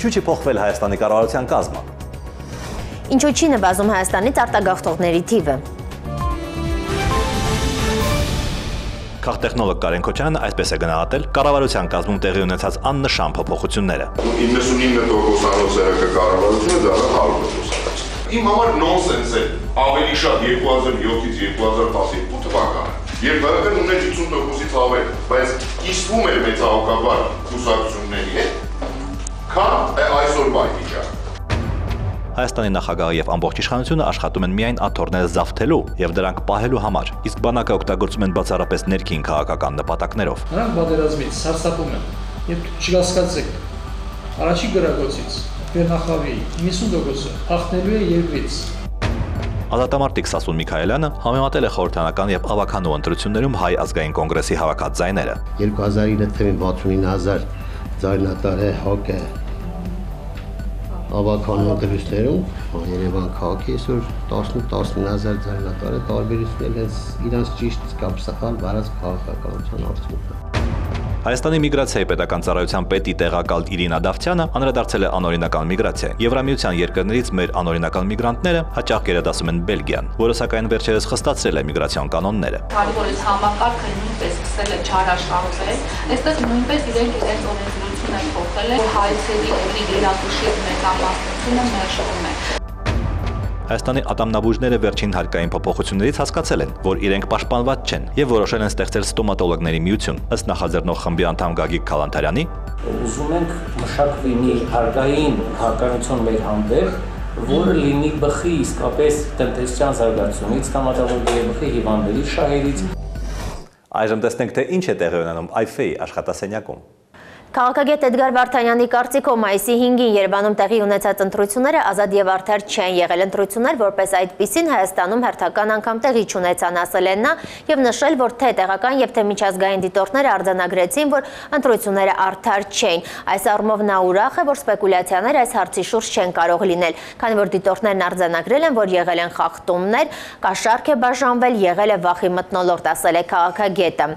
Ինչու չի փոխվել Հայաստանի կառավարության կազմը։ Ինչու չի նվազում Հայաստանից արտագաղթողների թիվը։ Քաղտեխնոլոգ Կարեն Քոչարյանը այսպես է գնահատել կառավարության կազմում տեղի ունեցած աննշան փոփոխությունները։ 99% կառավարությունը դառավ 100%։ Իմ համար նոնսենս է ավելի շատ 2007-ից 2012 թվականը, երբ ԲՀԿ-ն ուներ 50%-ից ավել, բայց կիսվում էր մեծահոգաբար կուսակցությունների հետ, քան այսօրվա վիճակը։ Հայաստանի նախագահը եւ ամբողջ իշխանությունը աշխատում են միայն աթոռները զավթելու եւ դրանք պահելու համար, իսկ բանակը օգտագործում են բացառապես ներքին քաղաքական նպատակներով։ Նրանք պատերազմից սարսափում են, եւ չկասկածեք, առաջին գրագոցից Վերնախավի 90%-ը հաղթնելու է երկրից։ Ազատամարտիկ Սասուն Միքայելյանը համեմատել է խորհրդանական եւ ավականու ընտրություններում Հայ ազգային կոնգրեսի հավաքած ձայները։ 2009 թվականին 69000 ձայնատար է ՀԱԿ-ը ավականու ընտրություններում Երևան քաղաքի այսօր 10-19000 ձայնատար է տարբերությունել հենց իրանց ճիշտ կամ սխալ վարած քաղաքականության արդյունքը։ Հայաստանի միգրացիայի պետական ծառայության պետի տեղակալ Իրինա Դավթյանը անդրադարձել է անօրինական միգրացիային։ Եվրամիության երկրներից մեր անօրինական միգրանտները հաճախ գերադասում են Բելգիան, որը սակայն վերջերս խստացրել է միգրացիոն կանոնները։ Քանի որ այս համակարգը նույնպես սկսել է չարաշխատվել, այստեղ նույնպես իրենք իրենց օրենսդրությունը փոխել են, հայցերի էլի գերատուշի մեծամասնությունը մերժվում է։ Հայաստանի ատամնաբույժները վերջին հարկային փոփոխություններից հասկացել են, որ իրենք պաշտպանված չեն եւ որոշել են ստեղծել ստոմատոլոգների միություն։ Ըստ նախաձեռնող խմբի անդամ Գագիկ Քալանթարյանի, ուզում ենք մշակվի մի հարկային հակառակություն մեր հանդեպ, որը լինի բխի իսկապես տնտեսության զարգացումից, ստոմատոլոգիայի բխի հիվանդների շահերից։ Այժմ տեսնենք, թե ինչ է տեղի ունենում IFE-ի աշխատասենյակում։ Քաղաքագետ Էդգար Վարդանյանի կարծիքով մայիսի 5-ին Երևանում տեղի ունեցած ընտրությունները ազատ եւ արդար չեն եղել ընտրություններ, որպես այդպիսին Հայաստանում հերթական անգամ տեղի չունեցան, ասել են նա եւ նշել, որ թե տեղական եւ թե միջազգային դիտորդները արձանագրեցին, որ ընտրությունները արդար չէին։ Այս առումով նա ուրախ է, որ սպեկուլյացիաներ այս հարցի շուրջ չեն կարող լինել, քանի որ դիտորդներն արձանագրել են, որ եղել են խախտումներ, կաշառք է բաժանվել, եղել է վախի մթնոլորտ, ասել է քաղաքագետը։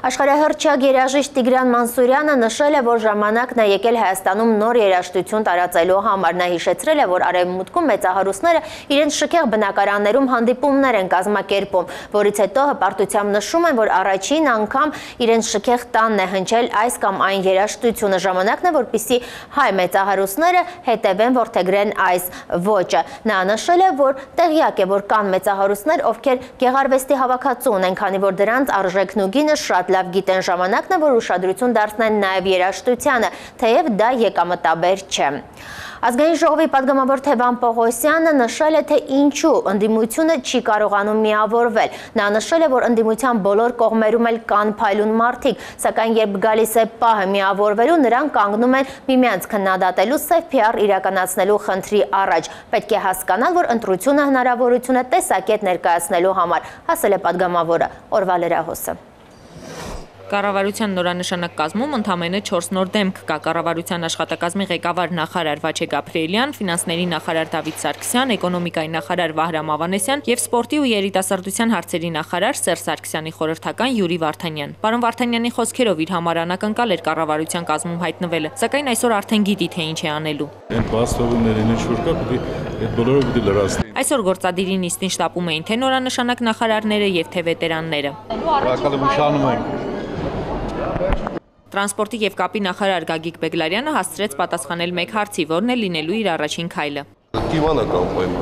Աշխարհահռչակ երաժիշտ Տիգրան Մանսուրյանը նշել է, որ ժամանակն է եկել Հայաստանում նոր երաժշտություն տարածելու համար։ Նա հիշեցրել է, որ արևմուտքում մեծահարուստները իրենց շքեղ բնակարաններում հանդիպումներ են կազմակերպում, որից հետո հպարտությամբ նշում են, որ առաջին անգամ իրենց շքեղ տանն է հնչել այս կամ այն երաժշտությունը։ Ժամանակն է, որպեսզի հայ մեծահարուստները հետևեն, որդեգրեն այս ոճը։ Նա նշել է, որ տեղյակ է, որ կան մեծահարուստներ, ովքեր գեղարվեստի հավաքածու ունեն, քանի որ դրանց արժեքն ու գինը շատ լավ գիտեն։ Ժամանակն է, որ ուշադրություն դարձնեն նաև երաժշտությանը, թեև դա եկամտաբեր չէ։ Ազգային ժողովի պատգամավոր Թևան Պողոսյանը նշել է, թե ինչու ընդդիմությունը չի կարողանում միավորվել։ Նա նշել է, որ ընդդիմության բոլոր կողմերում էլ կան փայլուն մարդիկ, սակայն երբ գալիս է պահը միավորվելու, նրանք կանգնում են միմյանց քննադատելու, սև PR իրականացնելու խնդրի առաջ։ Պետք է հասկանալ, որ ընտրությունը հնարավորություն է տեսակետ ներկայացնելու համար, ասել է պատգամավորը։ Օրվա լրահոսը։ Կառավարության նորանշանակ կազմում ընդամենը 4 նոր դեմք կա։ Կառավարության աշխատակազմի ղեկավար նախարար Վաչե Գաբրիելյան, ֆինանսների նախարար Դավիթ Սարգսյան, էկոնոմիկայի նախարար Վահրամ Ավանեսյան եւ սպորտի ու երիտասարդության հարցերի նախարար Սերժ Սարգսյանի խորհրդական Յուրի Վարդանյան։ Պարոն Վարդանյանի խոսքերով իր համար անակնկալ էր կառավարության կազմում հայտնվելը, սակայն այսօր արդեն գիտի, թե ինչ է անելու։ Այդ բաստողումներին ինչ որ կա, պետք է այդ բոլորը պետք է լրացնի։ Այսօր գործադիրի նիստին շտապում էին թե նորանշանակ նախարարները եւ թե վետերանները։ Տրանսպորտի եւ կապի նախարար Գագիկ Բեգլարյանը հասցրեց պատասխանել մեկ հարցի, որն է լինելու իր առաջին քայլը։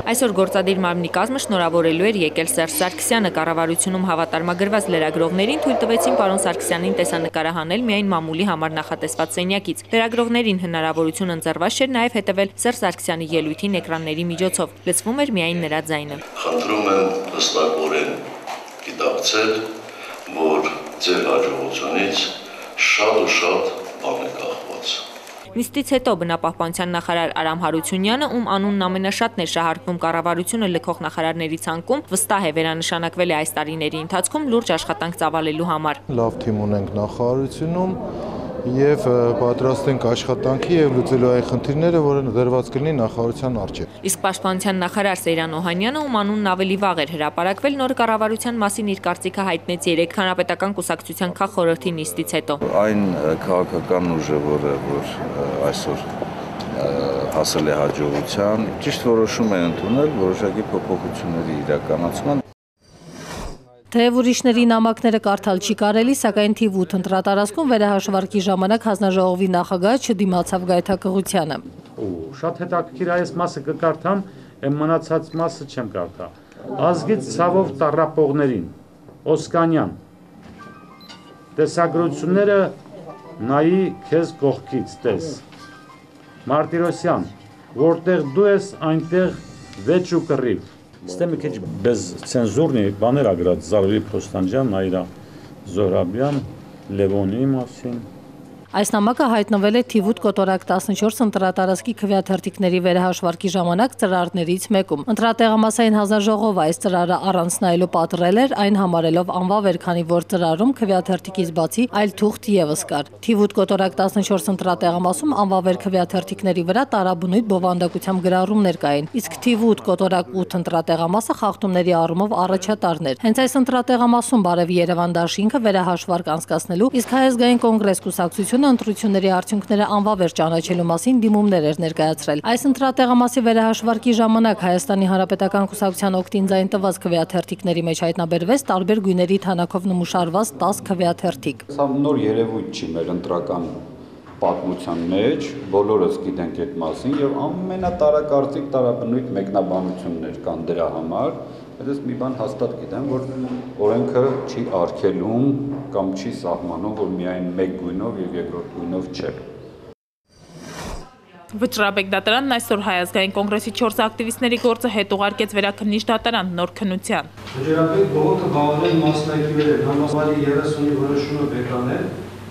Այսօր գործադիր մարմնի կազմը շնորհավորելու էր եկել Սերժ Սարգսյանը, կառավարությունում հավատարմագրված լրագրողներին թույլ տվեցին պարոն Սարգսյանին տեսանկարահանել միայն մամուլի համար նախատեսված սենյակից։ Լրագրողներին հնարավորություն ընձեռված չէր նաև հետևել Սերժ Սարգսյանի ելույթին էկրանների միջոցով, լսվում էր միայն նրա ձայնը։ Խնդրում եմ հստակորեն գիտակցել, որ ձեր հաջողությունից շատ բան է կախված։ Նիստից հետո բնապահպանության նախարար Արամ Հարությունյանը, ում անունն ամենաշատն էր շահարկվում կառավարությունը լքող նախարարների ցանկում, վստահ է վերանշանակվել է այս տարիների ընթացքում լուրջ աշխատանք ծավալելու համար։ Լավ թիմ ունենք նախարարությունում եւ պատրաստ ենք աշխատանքի եւ լուծելու այն խնդիրները, որը դրված կլինի նախարարության առջեւ։ Իսկ պաշտպանության նախարար Սեյրան Օհանյանը, ում անունն ավելի վաղ էր հրապարակվել, նոր կառավարության մասին իր կարծիքը հայտնեց 3 հանրապետական կուսակցության քաղխորհրդի նիստից հետո։ Այն քաղաքական ուժը, որ այսօր հասել է հաջողության, ճիշտ որոշում է ընդունել որոշակի փոփոխությունների իրականացման։ Թեև ուրիշների նամակները կարդալ չի կարելի, սակայն թիվ 8 ընտրատարածքում վերահաշվարկի ժամանակ հանձնաժողովի նախագահը չդիմացավ գայթակղությանը։ Շատ հետաքրքիր այս մասը կկարդամ, այն մնացած մասը չեմ կարդա։ Ազգից ցավով տառապողներին, Օսկանյան, տեսագրությունները նայի քեզ կողքից, տես։ Մարտիրոսյան, որտեղ դու ես, այնտեղ վեճ ու կռիվ։ Ստե մի քիչ bez ցենզուրնի բաներ ագրած Զարուհի Փոստանջյան, Նաիրա Զոհրաբյան, Լևոնի մասին։ Այս նամակը հայտնվել է թիվ 8 կոտորակ 14 ընտրատարածքի քվեաթերթիկների վերահաշվարկի ժամանակ ծրարներից մեկում։ Ընտրատեղամասային հանձնաժողովը այս ծրարը առանց նայելու պատռել էր, այն համարելով անվավեր, քանի որ ծրարում քվեաթերթիկից բացի այլ թուղթ ևս կար։ Թիվ 8 կոտորակ 14 ընտրատեղամասում անվավեր քվեաթերթիկների վրա տարաբնույթ բովանդակությամբ գրառումներ կային, իսկ թիվ 8 կոտորակ 8 ընտրատեղամասը խախտումների առումով առաջատարներ։ Հենց այս ընտրատեղամասում Բարև Երևան դաշինքը վերահաշվարկ անցկացնելու, իսկ Հայազգային կոնգրես կուսակցությունը ընտրությունների արդյունքները անվավեր ճանաչելու մասին դիմումներ էր ներկայացրել։ Այս ընտրատեղամասի վերահաշվարկի ժամանակ Հայաստանի Հանրապետական կուսակցության օգտին ձայն տված քվեաթերթիկների մեջ հայտնաբերվեց տարբեր գույների թանաքով նմուշարված 10 քվեաթերթիկ։ Սա նոր երևույթ չի մեր ընտրական պատմության մեջ, բոլորս գիտենք այդ մասին եւ ամենատարակարծիք տարաբնույթ մեկնաբանություններ կան դրա համար, բայց ես մի բան հաստատ գիտեմ, որ օրենքը չի արգելում կամ չի սահմանում, որ միայն մեկ գույնով եւ երկրորդ գույնով չէ։ Վճռաբեկ դատարանն այսօր Հայազգային կոնգրեսի 4 ակտիվիստների գործը հետ ուղարկեց վերաքննիչ դատարան նոր քննության։ Վճռաբեկ բողոքը բավարարել մասնակիցներ են, համաձայնի 30-ի որոշումը բեկանել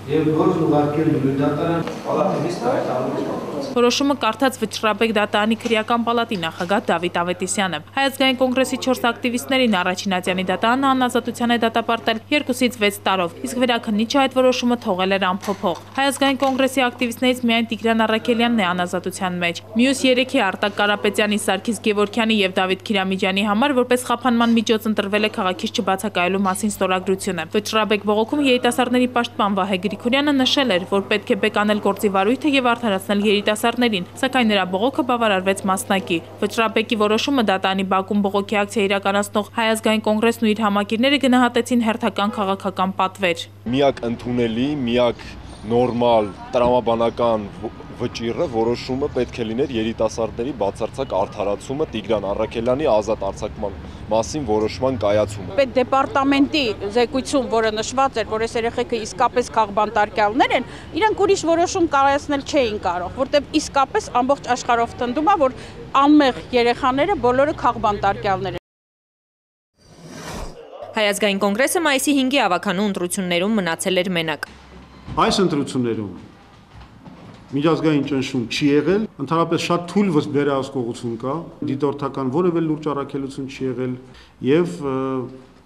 եւ գործ ուղարկել նույն դատարան պալատիստը այդ առումով։ Որոշումը կարդաց Վճռաբեկ դատարանի քրեական պալատի նախագահ Դավիթ Ավետիսյանը։ Հայազգային կոնգրեսի 4 ակտիվիստներին առաջին ատյանի դատարանը անազատության է դատապարտել 2-ից 6 տարով, իսկ վերաքննիչը այդ որոշումը թողել էր անփոփոխ։ Հայազգային կոնգրեսի ակտիվիստներից միայն Տիգրան Առաքելյանն է անազատության մեջ։ Մյուս 3-ի Արտակ Կարապետյանի, Սարգիս Գևորգյանի եւ Դավիթ Քիրամիջյանի համար որպես խափանման միջոց ընտրվել է քաղաքից չբացակայելու մասին ստորագրությունը։ Վճռաբեկ բողոքում երիտասարդների պաշտպան Վահե Գրիգորյանը նշել էր, որ պետք է բեկանել գործի վարույթը եւ արդարացնել երիտասարդներին, սակայն նրա բողոքը բավարարվեց մասնակի։ Վճռաբեկի որոշումը դատարանի բակում բողոքի ակցիա իրականացնող Հայազգային կոնգրեսն ու իր համակիրները գնահատեցին հերթական քաղաքական պատվեր։ Միակ ընդունելի, միակ նորմալ տրամաբանական վճիռը որոշումը պետք է լիներ երիտասարդների բացարձակ արդարացումը, Տիգրան Առաքելյանի ազատ արձակման մասին որոշման կայացումը։ Պետդեպարտամենտի զեկույցում, որը նշված էր, որ այս երեխեքը իսկապես քաղբանտարկյալներ են, իրենք ուրիշ որոշում կայացնել չէին կարող, որտեղ իսկապես ամբողջ աշխարհով տնդում է, որ անմեղ երեխաները բոլորը քաղբանտարկյալներ են։ Հայազգային կոնգրեսը մայիսի 5-ի ավականու ընտրություններում մնացել էր մենակ։ Այս ընտրություններում միջազգային ճնշում չի եղել, ընդհանրապես շատ թույլ վերահսկողություն կա, դիտորդական որևէ լուրջ առաքելություն չի եղել եւ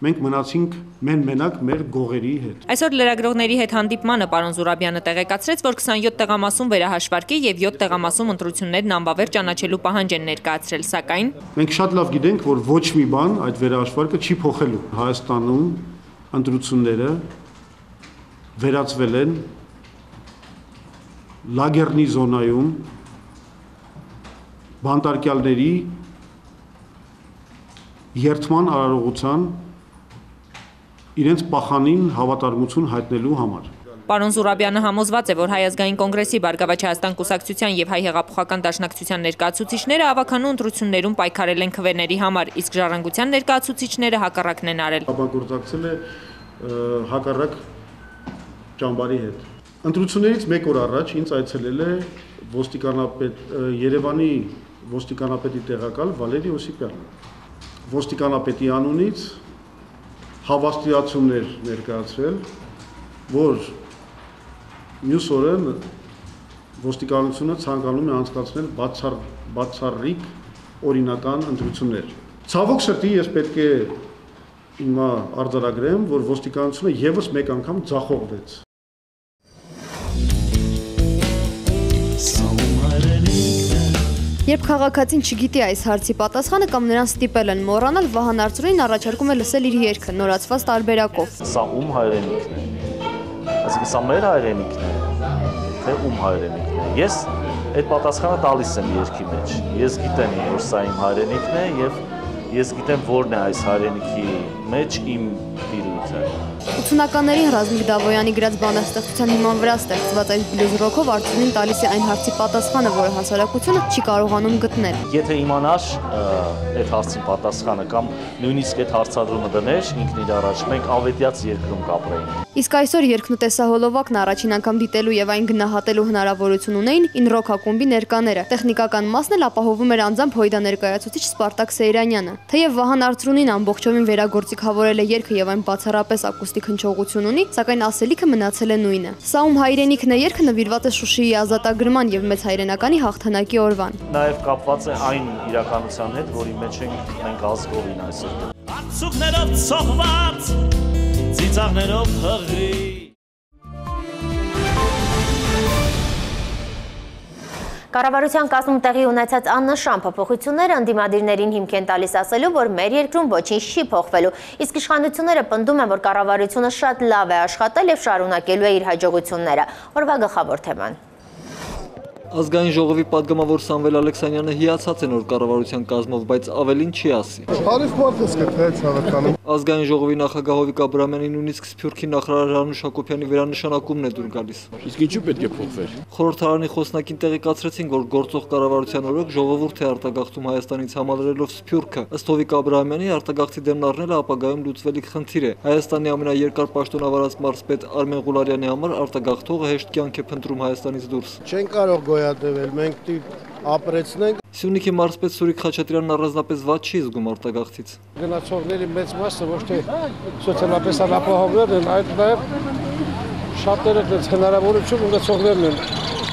մենք մնացինք մենակ մեր գողերի հետ։ Այսօր լրագրողների հետ հանդիպմանը պարոն Զուրաբյանը տեղեկացրեց, որ 27 տեղամասում վերահաշվարկի եւ 7 տեղամասում ընտրություններն անվավեր ճանաչելու պահանջ են ներկայացրել, սակայն մենք շատ լավ գիտենք, որ ոչ մի բան այդ վերահաշվարկը չի փոխելու։ Հայաստանում ընտրությունները վերածվել են լագերնի զոնայում բանտարկյալների երթման արարողության իրենց պախանին հավատարմություն հայտնելու համար։ Պարոն Զուրաբյանը համոզված է, որ Հայազգային կոնգրեսի Բարգավաճ Հայաստան կուսակցության եւ Հայ հեղափոխական դաշնակցության ներկայացուցիչները ավականու ընտրություններում պայքարել են քվեների համար, իսկ Ժառանգության ներկայացուցիչները հակառակն են արել։ Համագործակցել է հակառակ ճամբարի հետ։ Ընտրություններից մեկ օր առաջ ինձ այցելել է Երևանի ոստիկանապետի տեղակալ Վալերի Օսիպյանը։ Ոստիկանապետի անունից հավաստիացումներ ներկայացրել, որ մյուս օրը ոստիկանությունը ցանկանում է անցկացնել բացառիկ օրինական ընտրություններ։ Ցավոք սրտի ես պետք է հիմա արձանագրեմ, որ ոստիկանությունը եւս մեկ անգամ ձախողվեց։ Երբ քաղաքացին չգիտի այս հարցի պատասխանը կամ նրան ստիպել են մոռանալ, Վահան Արծրունին առաջարկում է լսել իր երգը նորացված տարբերակով։ Սա ում հայրենիքն է։ Այսինքն սա մեր հայրենիքն է, թե ում հայրենիքն է։ Ես այդ պատասխանը տալիս եմ երկի մեջ։ Ես գիտեմ, որ սա իմ հայրենիքն է եւ ես գիտեմ որն է այս հայրենիքի մեջ իմ տիրույթը։ 80-ականներին Ռազմիկ Դավոյանի գրած բանաստեղծության հիման վրա ստեղծված այս բլյուզ ռոքով Արծրունին տալիս է այն հարցի պատասխանը, որը հասարակությունը չի կարողանում գտնել։ Եթե իմանար այդ հարցին պատասխանը կամ նույնիսկ այդ հարցադրումը դներ, ինքն իր առաջ մենք ավետյաց երկրում կապրեինք։ Իսկ այսօր երկնու տեսահոլովակն առաջին անգամ դիտելու եւ այն գնահատելու հնարավորություն ունեին Ինրոք ակումբի ներկաները։ Տեխնիկական մասն էլ ապահովում էր անձամբ Հոյդա ներկայացուցիչ Սպարտակ Սեյրանյանը։ Թեև Վահան Արծրունին ամբողջովին վերագործիքավորել է երգը եւ այն բացառապես ակուստիկ հնչողություն ունի, սակայն ասելիքը մնացել է նույնը։ Սա ում հայրենիքն է երգը նվիրված է Շուշիի ազատագրման եւ մեծ հայրենականի հաղթանակի օրվան։ Նաեւ կապված է այն իրականության հետ, որի մեջ ենք ազգովին այսօր։ Արցուկներով ցողված, ծիծաղներով հղի։ Կառավարության կազմում տեղի ունեցած աննշան փոփոխությունները ընդդիմադիրներին հիմք են տալիս ասելու, որ մեր երկրում ոչինչ չի փոխվելու, իսկ իշխանությունները պնդում են, որ կառավարությունը շատ լավ է աշխատել եւ շարունակելու է իր հաջողությունները։ Օրվա գլխավոր թեման։ Ազգային ժողովի падգամավոր Սամվել Ալեքսանյանը հիացած է նոր կառավարության կազմով, բայց ավելին չի ասի։ Հարիվ մարդ ես կտրեց հավատանում։ Ազգային ժողովի նախագահ Հովիկ Աբրահամյանի նույնիսկ Սփյուռքի նախարար Հանուշ Հակոբյանի վերանշանակումն է դուր գալիս։ Իսկ ինչու պետք է փոխվեր։ Խորհրդարանի խոսնակին տեղեկացրեցին, որ գործող կառավարության օրոք ժողովուրդ է արտագաղթում Հայաստանից համալրելով Սփյուռքը։ Ըստ Հովիկ Աբրահամյանի արտագաղթի դեմն առնելը ապագայում լուծվելիք խնդիր է։ Հայաստանի ամենաերկար պաշտոնավարած մարզպետ Արմեն Ղուլարյանի համար արտագաղթողը հեշտ կյանք է փնտրում Հայաստանից դուրս։ Չեն կարող գոյատևել, մենք ապրեցնենք։ Սյունիքի մարզպետ Սուրիկ Խաչատրյանն առանձնապես ված չի զգում արտագաղթից։ Գնացողների մեծ մասը ոչ թե սոցիալապես ապահովներ են, այլ նաև շատերը հնարավորություն ունեցողներն են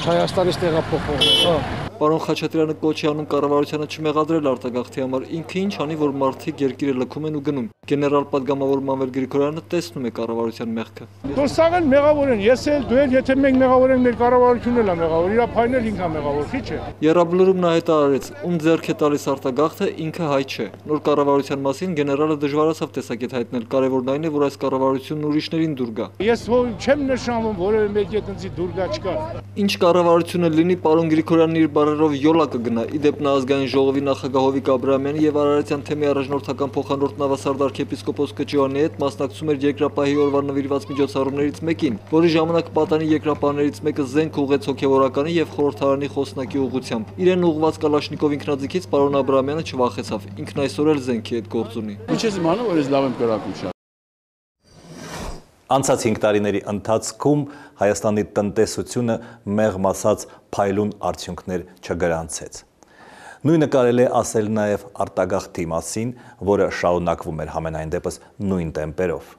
Հայաստանից տեղափոխվել։ Պարոն Խաչատրյանը կոչ է անում կառավարությանը չմեղադրել արտագաղթի համար, ինքը ինչ անի, որ մարդիկ երկիրը լքում են ու գնում։ Գեներալ падգամավոր Մանվել Գրիգորյանը տեսնում է կառավարության մեղքը։ Դուրսաղեն մեղավոր են, ես էլ դու էլ, եթե մենք մեղավոր ենք, մեր կառավարությունն էլ է մեղավոր, իր փայնել ինքն է մեղավոր, քիչ է։ Եռաբլուրում նա հայտարարեց, ում ձեռք է տալիս արտագաղթը, ինքը հայ չէ։ Նոր կառավարության մասին գեներալը դժվարացավ տեսակետ հայտնել, կարևորն այն է, որ այս կառավարությունն ուրիշներին դուր գա։ Ես չեմ նշանում, որևէ մեկի տնցի դուր գա չկա։ Ինչ կառավարությունը լինի, պարոն Գրիգորյանն իր բառերով յոլա կգնա։ Իդեպ նա ազգային ժողովի նախագահ Հովիկ Աբրահամյանի եւ Արարատյան թեմի առաջնորդական փոխանորդ Նավասարդար Եպիսկոպոս Կճոյանի հետ մասնակցում էր երկրապահի օրվան նվիրված միջոցառումներից մեկին, որի ժամանակ պատանի երկրապահներից մեկը զենք ուղղեց հոգեվորականի եւ խորհրդարանի խոսնակի ուղղությամբ։ Իրեն ուղղված Կալաշնիկով ինքնաձիգից պարոն Աբրահամյանը չվախեցավ։ Ինքն այսօր էլ զենքի հետ գործ ունի։ Ինչ ես իմանում, որ ես լավ եմ կրակում շատ։ Անցած 5 տարիների ընթացքում Հայաստանի տնտեսությունը մեղմ ասած փայլուն արդյունքներ չգրանցեց։ Նույնը կարելի է ասել նաև արտագաղթի մասին, որը շարունակվում էր համենայն դեպս նույն տեմպերով։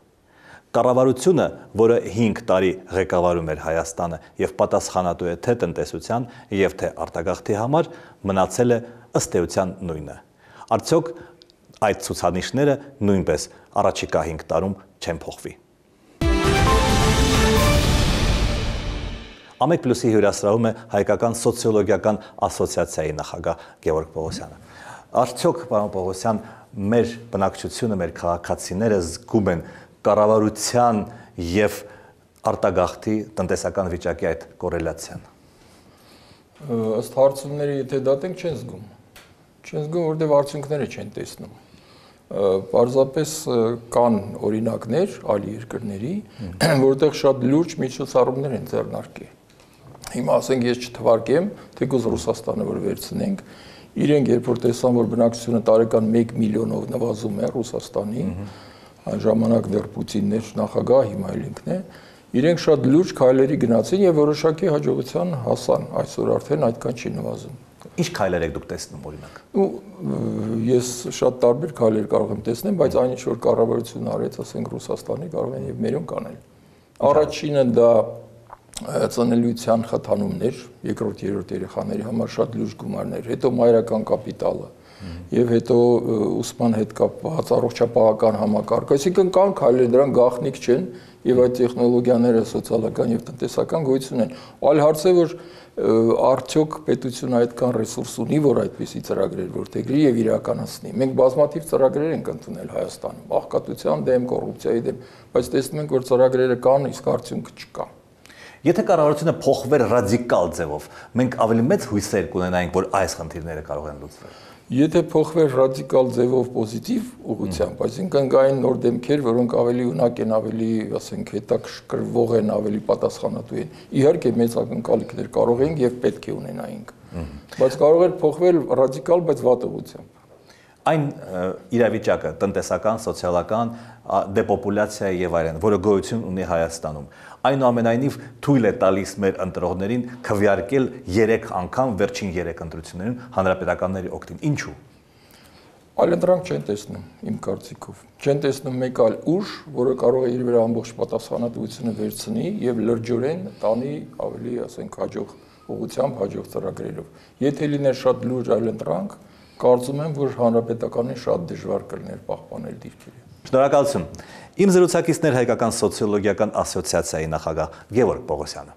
Կառավարությունը, որը 5 տարի ղեկավարում էր Հայաստանը եւ պատասխանատու է թե տնտեսության եւ թե արտագաղթի համար, մնացել է ըստ էության նույնը։ Արդյոք այդ ցուցանիշները նույնպես առաջիկա 5 տարում չեն փոխվի։ Ամեկ պլյուսի հյուրասրահում է Հայկական սոցիոլոգիական ասոցիացիայի նախագահ Գևորգ Պողոսյանը։ Արդյոք, պարոն Պողոսյան, մեր բնակչությունը, մեր քաղաքացիները զգում են կառավարության եւ արտագաղթի տնտեսական վիճակի այդ կորելացիան։ Ըստ հարցումների, եթե դատենք, չեն զգում։ Չեն զգում, որտեղ արդյունքները չեն տեսնում։ Պարզապես կան օրինակներ այլ երկրների, որտեղ շատ լուրջ միջոցառումներ են ձեռնարկել։ Հիմա ասենք ես չթվարկեմ, թեկուզ Ռուսաստանը որ վերցնենք, իրենք երբ որ տեսան, որ բնակչությունը տարեկան 1 միլիոնով նվազում է Ռուսաստանի, այն ժամանակ դեռ Պուտինն էր նախագահ, հիմա էլ ինքն է, իրենք շատ լուրջ քայլերի գնացին եւ որոշակի հաջողության հասան, այսօր արդեն այդքան չի նվազում։ Ինչ քայլեր եք դուք տեսնում օրինակ։ Ես շատ տարբեր քայլեր կարող եմ տեսնել, բայց այն ինչ որ կառավարությունն արեց, ասենք Ռուսաստանի, կարող են եւ մերում կանել։ Առաջինը դա ծնելիության խթանումներ, երկրորդ, երրորդ երեխաների համար շատ լուրջ գումարներ, հետո մայրական կապիտալը եւ հետո ուսման հետ կապված առողջապահական համակարգ, այսինքն կան քայլեր, դրանք գաղտնիք չեն եւ այդ տեխնոլոգիաները սոցիալական եւ տնտեսական գոյություն են։ Այլ հարց է, որ արդյոք պետությունը այդքան ռեսուրս ունի, որ այդպիսի ծրագրեր որդեգրի եւ իրականացնի։ Մենք բազմաթիվ ծրագրեր ենք ընդունել Հայաստանում, աղքատության դեմ, կոռուպցիայի դեմ, բայց տեսնում ենք, որ ծրագրերը կան, իսկ արդյունքը չկա։ Եթե կառավարությունը փոխվեր ռադիկալ ձևով, մենք ավելի մեծ հույսեր կունենայինք, որ այս խնդիրները կարող են լուծվել։ Եթե փոխվեր ռադիկալ ձևով պոզիտիվ ուղղությամբ, այսինքն կային նոր դեմքեր, որոնք ավելի ունակ են, ավելի, ասենք, հետաքրքրվող են, ավելի պատասխանատու են, իհարկե մեծ ակնկալիքներ կարող ենք եւ պետք է ունենայինք։ Բայց կարող էր փոխվել ռադիկալ, բայց վատ ուղղությամբ։ Այն իրավիճակը, տնտեսական, սոցիալական, դեպոպուլյացիա եւ այլն, որը գոյություն ունի Հայաստանում, այնուամենայնիվ թույլ է տալիս մեր ընտրողներին քվեարկել 3 անգամ վերջին 3 ընտրություններին հանրապետականների օգտին։ Ինչու՞։ Այլընտրանք չեն տեսնում, իմ կարծիքով։ Չեն տեսնում մեկ այլ ուժ, որը կարող է իր վրա ամբողջ պատասխանատվությունը վերցնի եւ լրջորեն տանի ավելի, ասենք, հաջող ուղղությամբ, հաջող ծրագրերով։ Եթե լիներ շատ լուրջ այլընտրանք, կարծում եմ, որ հանրապետականին շատ դժվար կլիներ պահպանել դիրքերը։ Շնորհակալություն։ Իմ զրուցակիցներ Հայկական սոցիոլոգիական ասոցիացիայի նախագահ Գևորգ Պողոսյանը։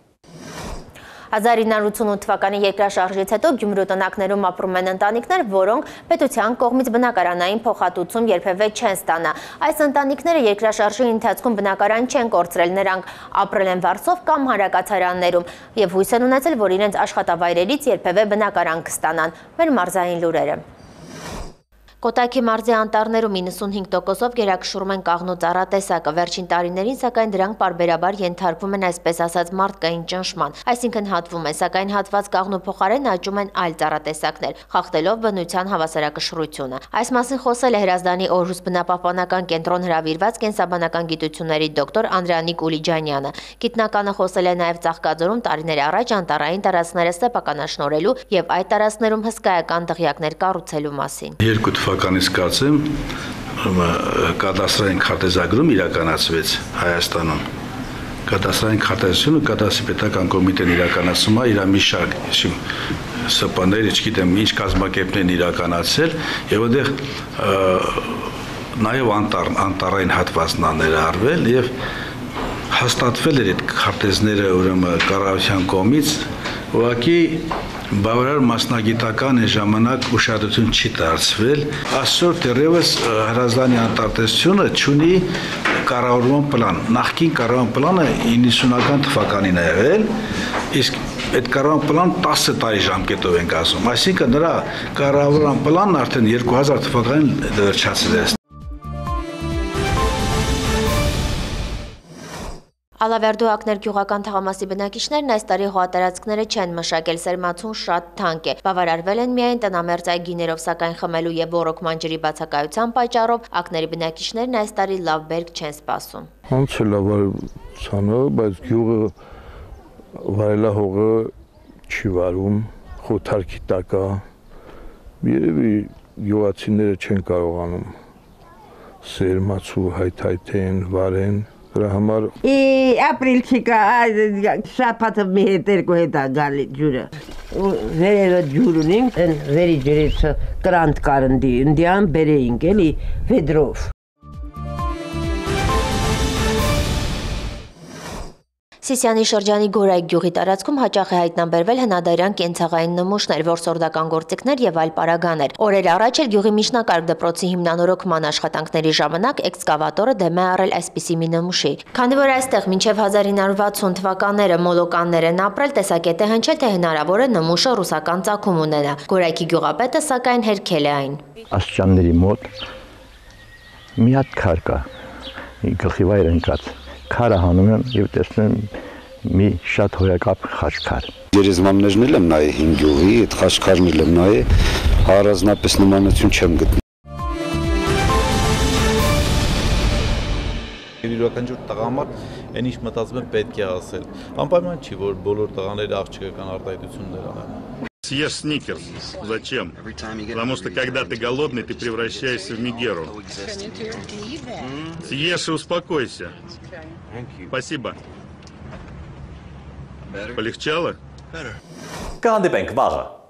1988 թվականի երկրաշարժից հետո Գյումրու տնակներում ապրում են ընտանիքներ, որոնք պետության կողմից բնակարանային փոխհատուցում երբևէ չեն ստանա։ Այս ընտանիքները երկրաշարժի ընթացքում բնակարան չեն կորցրել, նրանք ապրել են Վարսով կամ հանրակացարաններում եւ հույս են ունեցել, որ իրենց աշխատավայրերից երբևէ բնակարան կստանան։ Մեր մարզային լուրերը։ Կոտայքի մարզի անտառներում 95%-ով գերակշռում են կաղնու ծառատեսակը, վերջին տարիներին սակայն դրանք պարբերաբար ենթարկվում են այսպես ասած մարդկային ճնշման, այսինքն հատվում են, սակայն հատված կաղնու փոխարեն աճում են այլ ծառատեսակներ, խախտելով բնության հավասարակշռությունը։ Այս մասին խոսել է Հրազդանի Օրհուս բնապահպանական կենտրոն հրավիրված կենսաբանական գիտությունների դոկտոր Անդրանիկ Ուլիջանյանը։ Գիտնականը խոսել է նաև Ծաղկաձորում տարիներ առաջ անտառային տարածքները սեփականաշնորհելու եւ այդ տարածքներում հսկայական դղյակներ կառուցելու մասին։ Թվականից կարծեմ կադաստրային քարտեզագրում իրականացվեց Հայաստանում։ Կադաստրային քարտեզությունը կադաստրի պետական կոմիտեն իրականացում է իր մի շարք ՍՊ-ներ, չգիտեմ ինչ կազմակերպներ իրականացել եւ այնտեղ նաեւ անտառային հատվածն ներառվել եւ հաստատվել էր այդ քարտեզները ուրեմն կառավարության կողմից ուղղակի բավարար մասնագիտական այն ժամանակ ուշադրություն չի դարձվել։ Այսօր դեռևս Հրազդանի անտառտեսությունը ունի կառավարման պլան։ Նախկին կառավարման պլանը 90-ական թվականին է եղել, իսկ այդ կառավարման պլան 10 տարի ժամկետով ենք ասում։ Այսինքն նրա կառավարման պլանն արդեն 2000 թվականին վերջացել է։ Ալավերդու ակներ գյուղական թաղամասի բնակիչներն այս տարի հողատարածքները չեն մշակել, սերմացուն շատ թանկ է, բավարարվել են միայն տնամերձ այգիներով, սակայն խմելու եւ բոռոքման ջրի բացակայության պատճառով ակների բնակիչներն այս տարի լավ բերք չեն սպասում։ Ոնց է լավ ցանո, բայց գյուղը վայելահողը չի վարում, խոթարքի տակ է, երևի գյուղացիները չեն կարողանում սերմացու հայթայթեն, վարեն։ Ապրիլ չկա, շաբաթը մի հետ երկու հետ է գալի ջուրը։ Վերևը ջուր ունենք, վերի ջրից կրանտ կարնդի, ընդյան բերեինք էլի վեդրով։ Սիսյանի շրջանի Գորայք գյուղի տարածքում հաճախ է հայտնաբերվել հնադարյան կենցաղային նմուշներ, որսորդական գործիքներ եւ այլ պարագաներ։ Օրեր առաջ էլ գյուղի միջնակարգ դպրոցի հիմնանորոգման աշխատանքների ժամանակ էքսկավատորը դեմ է առել այսպիսի մի նմուշի։ Քանի որ այստեղ մինչև 1960 թվականները մոլոկաններ են ապրել, տեսակետ է հնչել, թե հնարավոր է նմուշը ռուսական ծագում ունենա։ Գորայքի գյուղապետը սակայն հերքել է այն։ Աստիճանների մոտ մի հատ քար կա, գլխի վայր ընկած։ Քարը հանում եմ եւ տեսնում մի շատ հոյակապ խաչքար։ Երեզմաններն էլ եմ նայ 5 գյուղի, այդ խաչքարն էլ եմ նայ, առանձնապես նմանություն չեմ գտնում։ Յուրաքանչյուր տղամարդ այն ինչ մտածում է պետք է ասել։ Անպայման չի, որ բոլոր тղաները աղջիկական արտահայտություններ անեն։ Съешь сникерс. Зачем? Потому что когда ты голодный, ты превращаешься в Мегеру. Съешь и успокойся. Спасибо. Полегчало? Կհանդիպենք վաղը։